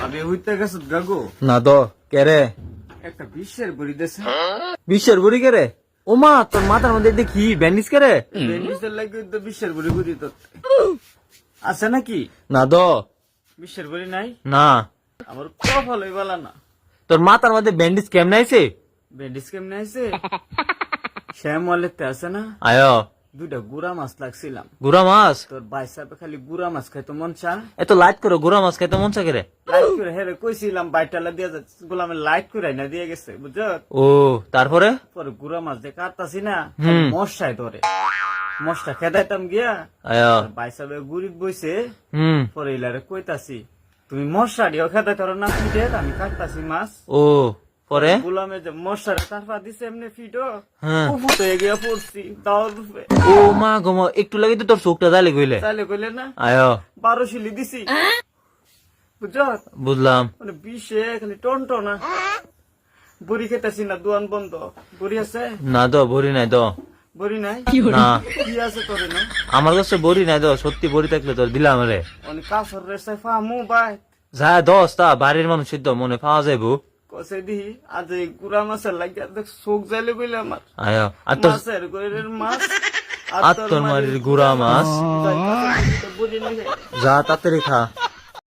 আমি হইতে গেছত গাগো না তো কে রে? একটা বিশ্বের বড়ি দেশে বিশ্বের বুড়ি কে রে? ওমা তোর মাথার মধ্যে দেখি ব্যান্ডিজ কে রে? বেন্ডিসের লাগে তো বিশ্বের বড়ি গুড়ি তো আছে নাকি? না তো বিশ্বের বড়ি নাই, না। আমার কপাল হইবালা না। তোর মাথার মধ্যে ব্যান্ডিজ কেমন আইছে? বেন্ডিস কেমনে আছে? শ্যাম ওয়ালেতে আছে না, আয় দুইটা গুড়া মাছ লাগছিলাম। গুড়া মাছ? তোর বাইসাপে খালি গুড়া মাছ খাইতো মন চা। এত লাইট করে গুড়া মাছ খাইতে মন চাকে রে? লাইট করে হেরে কইছিলাম বাইটালা দিয়ে যাচ্ছে, গোলামে লাইট করে না দিয়ে গেছে বুঝছ। ও তারপরে? পরে গুড়া মাছ দিয়ে কাটতাছি না, হুম। মশায় ধরে, মশটা খেদাইতাম গিয়া আয় বাইসাবে গুড়িত বইছে। হুম। পরে ইলারে কইতাছি তুমি মশারিও খেদাই তোর না ফিটে, আমি কাটতাছি মাছ। ও পরে? গোলামে যে মশার তারপা দিছে এমনি ফিটো, হ্যাঁ। উফুতে গিয়া পড়ছি দাওয়ার রূপে। ও মা গো, একটু লাগে তো তোর চোখটা জ্বালে গইলে। তাহলে কইলে না আয় 12 শিলি দিছি বুঝছ। বুঝলাম। মানে বিষে খালি টনটনা, বড়ি খেতেছি না, দোয়ান বন্ধ। বড়ি আছে? না তো বড়ি নাই তো। বড়ি নাই? না কি আছে তোরে না? আমার কাছে বড়ি নাই তো, সত্যি বড়ি থাকলে তোর দিলাম রে। অনেক কাফর রেসে ফামু বাই যা দশটা বাড়ির মানুষের তো মনে পাওয়া যাইবো। কসে দি আজ এই গুড়া মাছের লাগিয়া দেখ চোখ যাইলে কইলে আমার আয় আর তোর মাছের গরের মাছ আর তোর মারির গুড়া মাছ। যাই কাছে বুঝি নিয়ে যা তাড়াতাড়ি খা।